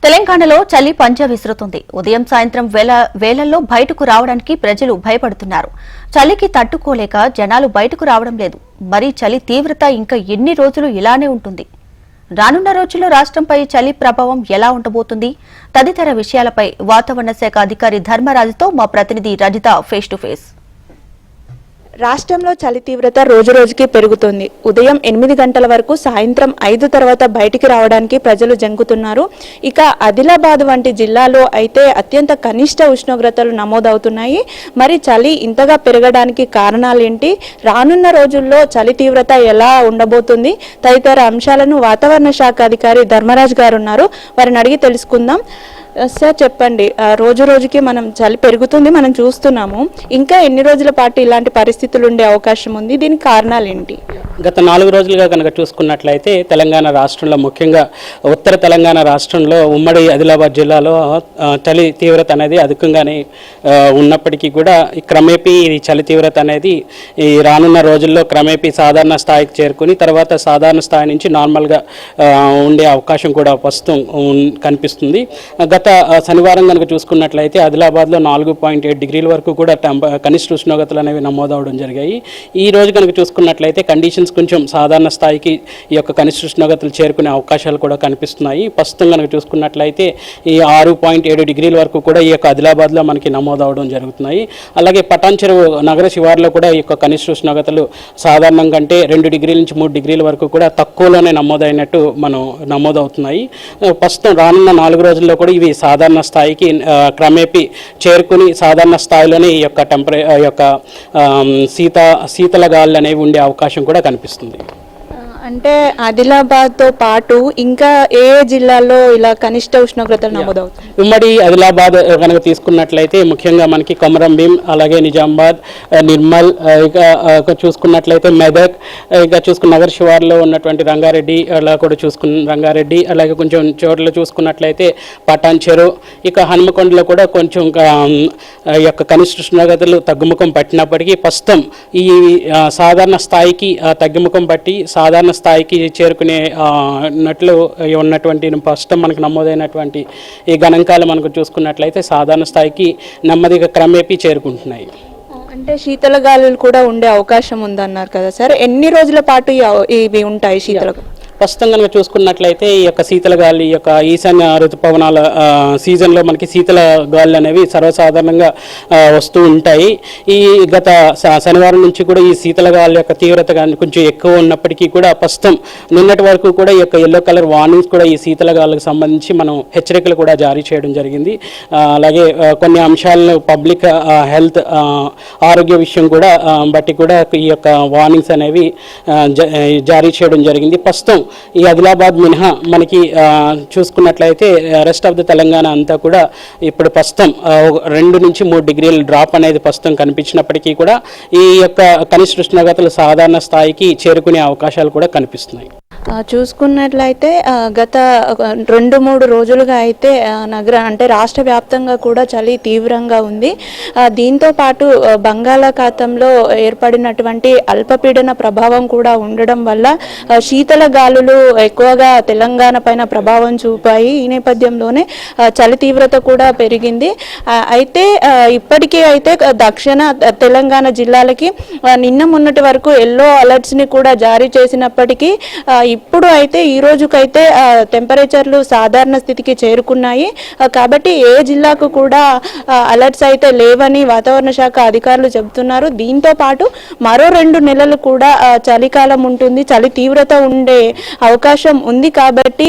తెలంగాణలో చలి పంజా విసురుతుంది. ఉదయం సాయంత్రం వేళల్లో బయటకు రావడానికి ప్రజలు భయపడుతున్నారు. చలికి తట్టుకోలేక జనాలు బయటకు రావడం లేదు. మరి చలి తీవ్రత ఇంకా ఎన్ని రోజులు ఇలానే ఉంటుంది? రానున్న రోజుల్లో రాష్ట్రంపై చలి ప్రభావం ఎలా ఉండబోతుంది? తదితర విషయాలపై వాతావరణ శాఖ అధికారి ధర్మరాజుతో మా ప్రతినిధి రజిత ఫేస్ టు ఫేస్. రాష్ట్రంలో చలి తీవ్రత రోజురోజుకి పెరుగుతోంది. ఉదయం 8 గంటల వరకు, సాయంత్రం 5 తర్వాత బయటికి రావడానికి ప్రజలు జంకుతున్నారు. ఇక ఆదిలాబాద్ వంటి జిల్లాలో అయితే అత్యంత కనిష్ట ఉష్ణోగ్రతలు నమోదవుతున్నాయి. మరి చలి ఇంతగా పెరగడానికి కారణాలేంటి? రానున్న రోజుల్లో చలి తీవ్రత ఎలా ఉండబోతుంది? తదితర అంశాలను వాతావరణ శాఖ అధికారి ధర్మరాజ్ గారు ఉన్నారు, వారిని అడిగి తెలుసుకుందాం. సార్ చెప్పండి, రోజు రోజుకి మనం చలి పెరుగుతుంది, మనం చూస్తున్నాము. ఇంకా ఎన్ని రోజుల పాటు ఇలాంటి పరిస్థితులు ఉండే అవకాశం ఉంది? దీనికి కారణాలు ఏంటి? గత 4 రోజులుగా కనుక చూసుకున్నట్లయితే తెలంగాణ రాష్ట్రంలో, ముఖ్యంగా ఉత్తర తెలంగాణ రాష్ట్రంలో ఉమ్మడి ఆదిలాబాద్ జిల్లాలో చలి తీవ్రత అనేది అధికంగానే ఉన్నప్పటికీ కూడా క్రమేపీ ఈ చలి తీవ్రత అనేది ఈ రానున్న రోజుల్లో క్రమేపీ సాధారణ స్థాయికి చేరుకుని తర్వాత సాధారణ స్థాయి నుంచి నార్మల్గా ఉండే అవకాశం కూడా ప్రస్తుతం కనిపిస్తుంది. గత శనివారం కనుక చూసుకున్నట్లయితే ఆదిలాబాద్లో 4.8 డిగ్రీల వరకు కూడా కనిష్ట ఉష్ణోగ్రతలు అనేవి నమోదవడం జరిగాయి. ఈ రోజు కనుక చూసుకున్నట్లయితే కండిషన్స్ కొంచెం సాధారణ స్థాయికి ఈ యొక్క కనిష్ట ఉష్ణోగ్రతలు చేరుకునే అవకాశాలు కూడా కనిపిస్తున్నాయి. ప్రస్తుతం కనుక చూసుకున్నట్లయితే ఈ 6.7 డిగ్రీల వరకు కూడా ఈ యొక్క ఆదిలాబాద్లో మనకి నమోదవడం జరుగుతున్నాయి. అలాగే పటాన్ చెరువు నగర శివారులో కూడా ఈ యొక్క కనిష్ట ఉష్ణోగ్రతలు సాధారణం కంటే 2 డిగ్రీల నుంచి 3 డిగ్రీల వరకు కూడా తక్కువలోనే నమోదైనట్టు నమోదవుతున్నాయి. ప్రస్తుతం రానున్న 4 రోజుల్లో కూడా ఇవి సాధారణ స్థాయికి క్రమేపీ చేరుకుని సాధారణ స్థాయిలోనే ఈ యొక్క శీతల గాలులు అనేవి ఉండే అవకాశం కూడా కనిపిస్తుంది. అంటే ఆదిలాబాద్తో పాటు ఇంకా ఏ జిల్లాల్లో ఇలా కనిష్ట ఉష్ణోగ్రతలు నమోదవుతాయి? ఉమ్మడి ఆదిలాబాద్ కనుక తీసుకున్నట్లయితే ముఖ్యంగా మనకి కొమరంభీం, అలాగే నిజామాబాద్, నిర్మల్, ఇక చూసుకున్నట్లయితే మెదక్, ఇక చూసుకున్న నగర శివార్లో ఉన్నటువంటి రంగారెడ్డి, అలా కూడా రంగారెడ్డి, అలాగే కొంచెం చోట్ల చూసుకున్నట్లయితే పటాన్ చెరువు, ఇక హనుమకొండలో కూడా కొంచెం ఈ యొక్క కనిష్ట ఉష్ణోగ్రతలు తగ్గుముఖం పట్టినప్పటికీ ప్రస్తుతం ఈ సాధారణ స్థాయికి తగ్గుముఖం పట్టి సాధారణ స్థాయికి చేరుకునేనట్లు ఉన్నటువంటి ప్రస్తుతం మనకు నమోదైనటువంటి ఈ గణాంకాలు మనకు చూసుకున్నట్లయితే సాధారణ స్థాయికి నెమ్మదిగా క్రమేపీ చేరుకుంటున్నాయి. అంటే శీతల గాలులు కూడా ఉండే అవకాశం ఉందన్నారు కదా సార్, ఎన్ని రోజుల పాటు ఇవి ఉంటాయి శీతల? ప్రస్తుతం కనుక చూసుకున్నట్లయితే ఈ యొక్క శీతల గాలి, ఈ యొక్క ఈశాన్య ఋతుపవనాల సీజన్లో మనకి శీతల గాలులు అనేవి సర్వసాధారణంగా వస్తూ ఉంటాయి. ఈ గత శనివారం నుంచి కూడా ఈ శీతల గాలి యొక్క తీవ్రత కొంచెం ఎక్కువ ఉన్నప్పటికీ కూడా ప్రస్తుతం నిన్నటి వరకు కూడా ఈ యొక్క ఎల్లో కలర్ వార్నింగ్స్ కూడా ఈ శీతల గాలులకు సంబంధించి మనం హెచ్చరికలు కూడా జారీ చేయడం జరిగింది. అలాగే కొన్ని అంశాలను పబ్లిక్ హెల్త్ ఆరోగ్య విషయం కూడా బట్టి కూడా ఈ యొక్క వార్నింగ్స్ అనేవి జారీ చేయడం జరిగింది. ప్రస్తుతం ఈ ఆదిలాబాద్ మినహా మనకి చూసుకున్నట్లయితే రెస్ట్ ఆఫ్ ద తెలంగాణ అంతా కూడా ఇప్పుడు ప్రస్తుతం 2 నుంచి 3 డిగ్రీల డ్రాప్ అనేది ప్రస్తుతం కనిపించినప్పటికీ కూడా ఈ యొక్క కనిష్ట ఉష్ణోగ్రతలు సాధారణ స్థాయికి చేరుకునే అవకాశాలు కూడా కనిపిస్తున్నాయి. చూసుకున్నట్లయితే గత 2-3 రోజులుగా అయితే అంటే రాష్ట్ర వ్యాప్తంగా కూడా చలి తీవ్రంగా ఉంది. దీంతో పాటు బంగాళాఖాతంలో ఏర్పడినటువంటి అల్పపీడన ప్రభావం కూడా ఉండడం వల్ల శీతల గాలులు ఎక్కువగా తెలంగాణ పైన ప్రభావం చూపాయి. ఈ నేపథ్యంలోనే చలి తీవ్రత కూడా పెరిగింది. అయితే ఇప్పటికే అయితే దక్షిణ తెలంగాణ జిల్లాలకి నిన్న మొన్నటి వరకు ఎల్లో అలర్ట్స్ని కూడా జారీ చేసినప్పటికీ ఇప్పుడు అయితే ఈ రోజుకైతే టెంపరేచర్లు సాధారణ స్థితికి చేరుకున్నాయి. కాబట్టి ఏ జిల్లాకు కూడా అలర్ట్స్ అయితే లేవని వాతావరణ శాఖ అధికారులు చెబుతున్నారు. దీంతో పాటు మరో 2 నెలలు కూడా చలికాలం ఉంటుంది, చలి తీవ్రత ఉండే అవకాశం ఉంది. కాబట్టి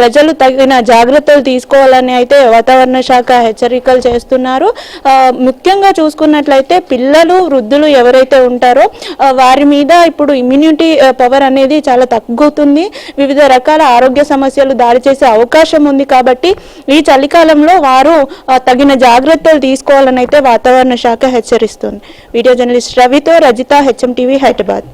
ప్రజలు తగిన జాగ్రత్తలు తీసుకోవాలని అయితే వాతావరణ శాఖ హెచ్చరికలు చేస్తున్నారు. ముఖ్యంగా చూసుకున్నట్లయితే పిల్లలు, వృద్ధులు ఎవరైతే ఉంటారో వారి మీద ఇప్పుడు ఇమ్యూనిటీ పవర్ అనేది చాలా తగ్గుతుంది. వివిధ రకాల ఆరోగ్య సమస్యలు దాడి చేసే అవకాశం ఉంది. కాబట్టి ఈ చలికాలంలో వారు తగిన జాగ్రత్తలు తీసుకోవాలని అయితే వాతావరణ శాఖ హెచ్చరిస్తుంది. వీడియో జర్నలిస్ట్ రవితో రజిత, HM TV, హైదరాబాద్.